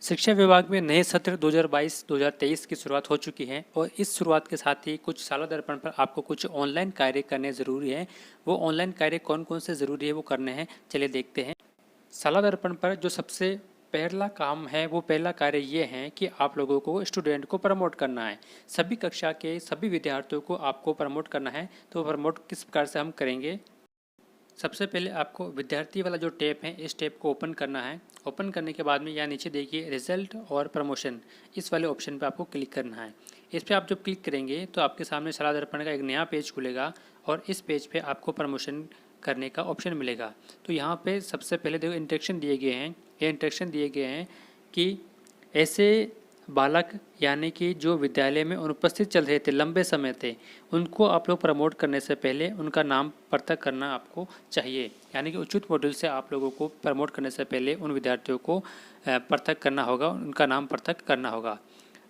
शिक्षा विभाग में नए सत्र 2022-2023 की शुरुआत हो चुकी है और इस शुरुआत के साथ ही कुछ सालों दर्पण पर आपको कुछ ऑनलाइन कार्य करने ज़रूरी है। वो ऑनलाइन कार्य कौन कौन से ज़रूरी है वो करने हैं, चलिए देखते हैं। साला दर्पण पर जो सबसे पहला काम है वो पहला कार्य ये है कि आप लोगों को स्टूडेंट को प्रमोट करना है। सभी कक्षा के सभी विद्यार्थियों को आपको प्रमोट करना है। तो प्रमोट किस प्रकार से हम करेंगे, सबसे पहले आपको विद्यार्थी वाला जो टैब है इस टैब को ओपन करना है। ओपन करने के बाद में यहाँ नीचे देखिए रिजल्ट और प्रमोशन, इस वाले ऑप्शन पर आपको क्लिक करना है। इस पर आप जब क्लिक करेंगे तो आपके सामने शाला दर्पण का एक नया पेज खुलेगा और इस पेज पे आपको प्रमोशन करने का ऑप्शन मिलेगा। तो यहाँ पे सबसे पहले देखो इंस्ट्रक्शन दिए गए हैं। ये इंस्ट्रक्शन दिए गए हैं कि ऐसे बालक यानी कि जो विद्यालय में अनुपस्थित चल रहे थे लंबे समय थे, उनको आप लोग प्रमोट करने से पहले उनका नाम पृथक करना आपको चाहिए। यानी कि उचित मॉड्यूल से आप लोगों को प्रमोट करने से पहले उन विद्यार्थियों को पृथक करना होगा, उनका नाम पृथक करना होगा।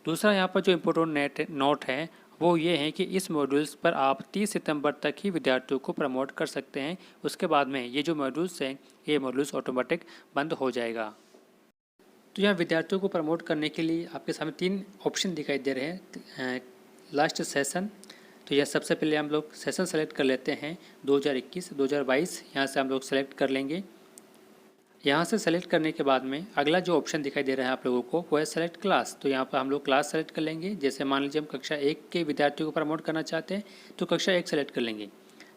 दूसरा यहाँ पर जो इम्पोर्टेंट नोट है वो ये है कि इस मॉड्यूल्स पर आप 30 सितंबर तक ही विद्यार्थियों को प्रमोट कर सकते हैं। उसके बाद में ये जो मॉड्यूल्स हैं ये मॉड्यूल्स ऑटोमेटिक बंद हो जाएगा। तो यहाँ विद्यार्थियों को प्रमोट करने के लिए आपके सामने 3 ऑप्शन दिखाई दे रहे हैं। लास्ट सेशन, तो यह सबसे पहले हम लोग सेशन सेलेक्ट कर लेते हैं 2021-2022, यहाँ से हम लोग सेलेक्ट कर लेंगे। यहाँ से सेलेक्ट करने के बाद में अगला जो ऑप्शन दिखाई दे रहा है आप लोगों को वो है सेलेक्ट क्लास। तो यहाँ पर हम लोग क्लास सेलेक्ट कर लेंगे। जैसे मान लीजिए हम कक्षा 1 के विद्यार्थियों को प्रमोट करना चाहते हैं तो कक्षा 1 सेलेक्ट कर लेंगे।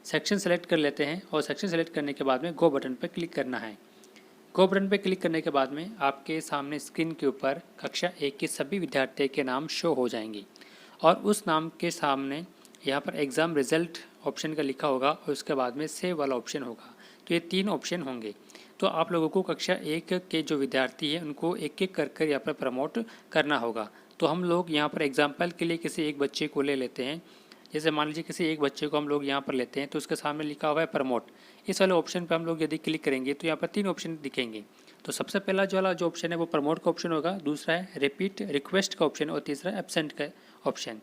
सेक्शन सेलेक्ट कर लेते हैं और सेक्शन सेलेक्ट करने के बाद में गो बटन पर क्लिक करना है। गो बटन पर क्लिक करने के बाद में आपके सामने स्क्रीन के ऊपर कक्षा 1 के सभी विद्यार्थियों के नाम शो हो जाएंगे और उस नाम के सामने यहाँ पर एग्ज़ाम रिजल्ट ऑप्शन का लिखा होगा और उसके बाद में सेव वाला ऑप्शन होगा। तो ये 3 ऑप्शन होंगे। तो आप लोगों को कक्षा 1 के जो विद्यार्थी हैं उनको एक एक कर यहाँ पर प्रमोट करना होगा। तो हम लोग यहाँ पर एग्जाम्पल के लिए किसी एक बच्चे को ले लेते हैं। जैसे मान लीजिए किसी एक बच्चे को हम लोग यहाँ पर लेते हैं तो उसके सामने लिखा हुआ है प्रमोट। इस वाले ऑप्शन पर हम लोग यदि क्लिक करेंगे तो यहाँ पर 3 ऑप्शन दिखेंगे। तो सबसे पहला जो वाला जो ऑप्शन है वो प्रमोट का ऑप्शन होगा, दूसरा है रिपीट रिक्वेस्ट का ऑप्शन और तीसरा एब्सेंट का ऑप्शन।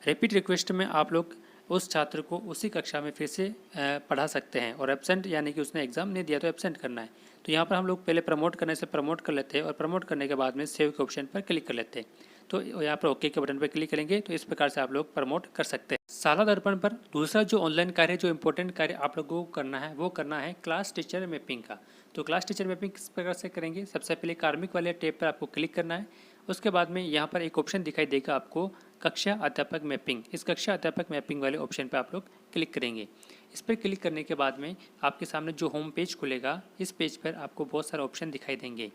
रिपीट रिक्वेस्ट में आप लोग उस छात्र को उसी कक्षा में फिर से पढ़ा सकते हैं और एब्सेंट यानी कि उसने एग्ज़ाम नहीं दिया तो एब्सेंट करना है। तो यहाँ पर हम लोग पहले प्रमोट करने से प्रमोट कर लेते हैं और प्रमोट करने के बाद में सेव के ऑप्शन पर क्लिक कर लेते हैं। तो यहाँ पर ओके के बटन पर क्लिक करेंगे तो इस प्रकार से आप लोग प्रमोट कर सकते हैं। शाला दर्पण पर दूसरा जो ऑनलाइन कार्य, जो इम्पोर्टेंट कार्य आप लोगों को करना है वो करना है क्लास टीचर मैपिंग का। तो क्लास टीचर मैपिंग किस प्रकार से करेंगे, सबसे पहले कार्मिक वाले टैब पर आपको क्लिक करना है। उसके बाद में यहाँ पर एक ऑप्शन दिखाई देगा आपको कक्षा अध्यापक मैपिंग। इस कक्षा अध्यापक मैपिंग वाले ऑप्शन पर आप लोग क्लिक करेंगे। इस पर क्लिक करने के बाद में आपके सामने जो होम पेज खुलेगा, इस पेज पर आपको बहुत सारे ऑप्शन दिखाई देंगे।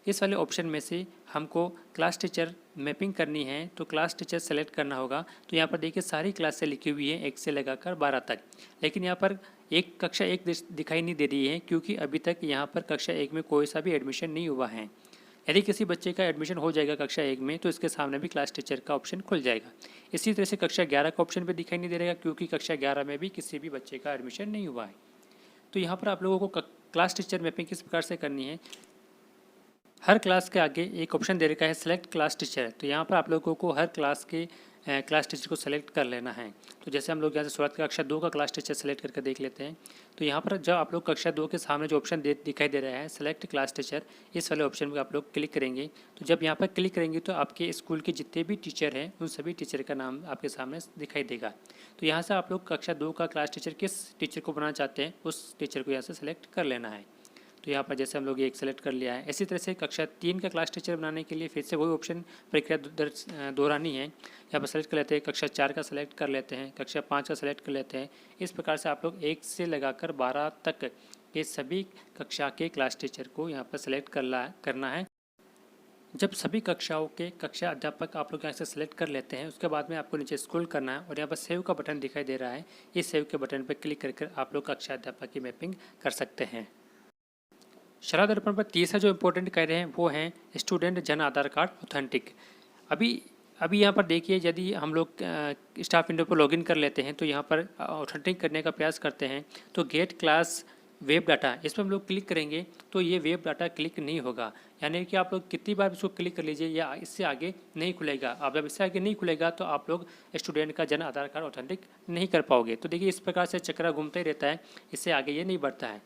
इस वाले ऑप्शन में से हमको क्लास टीचर मैपिंग करनी है तो क्लास टीचर सेलेक्ट करना होगा। तो यहाँ पर देखिए सारी क्लासें लिखी हुई हैं 1 से लगाकर 12 तक, लेकिन यहाँ पर एक कक्षा 1 दिखाई नहीं दे रही है क्योंकि अभी तक यहाँ पर कक्षा 1 में कोई सा भी एडमिशन नहीं हुआ है। यदि किसी बच्चे का एडमिशन हो जाएगा कक्षा 1 में तो इसके सामने भी क्लास टीचर का ऑप्शन खुल जाएगा। इसी तरह से कक्षा 11 का ऑप्शन भी दिखाई नहीं दे रहेगा क्योंकि कक्षा 11 में भी किसी भी बच्चे का एडमिशन नहीं हुआ है। तो यहाँ पर आप लोगों को क्लास टीचर मैपिंग किस प्रकार से करनी है, हर क्लास के आगे एक ऑप्शन दे रखा है सेलेक्ट क्लास टीचर। तो यहाँ पर आप लोगों को हर क्लास के क्लास टीचर को सेलेक्ट कर लेना है। तो जैसे हम लोग यहाँ से शुरुआत कक्षा 2 का क्लास टीचर सेलेक्ट करके देख लेते हैं। तो यहाँ पर जब आप लोग कक्षा 2 के सामने जो ऑप्शन दिखाई दे रहा है सेलेक्ट क्लास टीचर, इस वाले ऑप्शन पर आप लोग क्लिक करेंगे। तो जब यहाँ पर क्लिक करेंगे तो आपके स्कूल के जितने भी टीचर हैं उन सभी टीचर का नाम आपके सामने दिखाई देगा। तो यहाँ से आप लोग कक्षा 2 का क्लास टीचर किस टीचर को बनाना चाहते हैं उस टीचर को यहाँ से सेलेक्ट कर लेना है। तो यहाँ पर जैसे हम लोग एक सेलेक्ट कर लिया है, इसी तरह से कक्षा 3 का क्लास टीचर बनाने के लिए फिर से वही ऑप्शन प्रक्रिया दोहरानी है। यहाँ पर सेलेक्ट कर लेते हैं, कक्षा 4 का सेलेक्ट कर लेते हैं, कक्षा 5 का सेलेक्ट कर लेते हैं। इस प्रकार से आप लोग 1 से लगाकर 12 तक के सभी कक्षा के क्लास टीचर को यहाँ पर सेलेक्ट करना है। जब सभी कक्षाओं के कक्षा अध्यापक आप लोग यहाँ से सेलेक्ट कर लेते हैं उसके बाद में आपको नीचे स्क्रॉल करना है और यहाँ पर सेव का बटन दिखाई दे रहा है। इस सेव के बटन पर क्लिक करके आप लोग कक्षा अध्यापक की मैपिंग कर सकते हैं। शाला दर्पण पर तीसरा जो इम्पोर्टेंट कार्य हैं वो हैं student Jan Aadhaar card authentic. अभी यहाँ पर देखिए यदि हम लोग स्टाफ विंडो पर लॉगिन कर लेते हैं तो यहाँ पर ऑथेंटिक करने का प्रयास करते हैं तो गेट क्लास वेब डाटा, इस पर हम लोग क्लिक करेंगे तो ये वेब डाटा क्लिक नहीं होगा। यानी कि आप लोग कितनी बार इसको क्लिक कर लीजिए या इससे आगे नहीं खुलेगा। आप जब इससे आगे नहीं खुलेगा तो आप लोग स्टूडेंट का जन आधार कार्ड ऑथेंटिक नहीं कर पाओगे। तो देखिए इस प्रकार से चक्रा घूमता ही रहता है, इससे आगे ये नहीं बढ़ता है।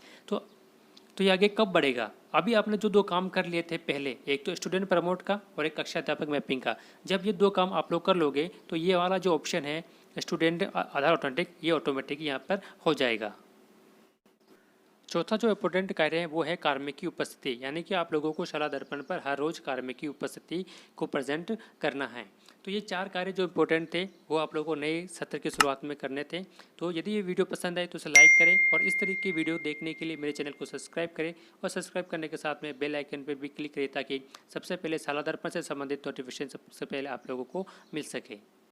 तो ये आगे कब बढ़ेगा? अभी आपने जो 2 काम कर लिए थे पहले, एक तो स्टूडेंट प्रमोट का और एक कक्षा अध्यापक मैपिंग का। जब ये 2 काम आप लोग कर लोगे तो ये वाला जो ऑप्शन है स्टूडेंट आधार ऑथेंटिक, ये ऑटोमेटिक यहाँ पर हो जाएगा। चौथा जो इम्पोर्टेंट कार्य है वो है कार्मिक की उपस्थिति, यानी कि आप लोगों को शाला दर्पण पर हर रोज कार्मिक की उपस्थिति को प्रेजेंट करना है। तो ये 4 कार्य जो इम्पोर्टेंट थे वो आप लोगों को नए सत्र की शुरुआत में करने थे। तो यदि ये वीडियो पसंद आए तो इसे लाइक करें और इस तरीके की वीडियो देखने के लिए मेरे चैनल को सब्सक्राइब करें और सब्सक्राइब करने के साथ में बेल आइकन पर भी क्लिक करें ताकि सबसे पहले शाला दर्पण से संबंधित नोटिफिकेशन सबसे पहले आप लोगों को मिल सके।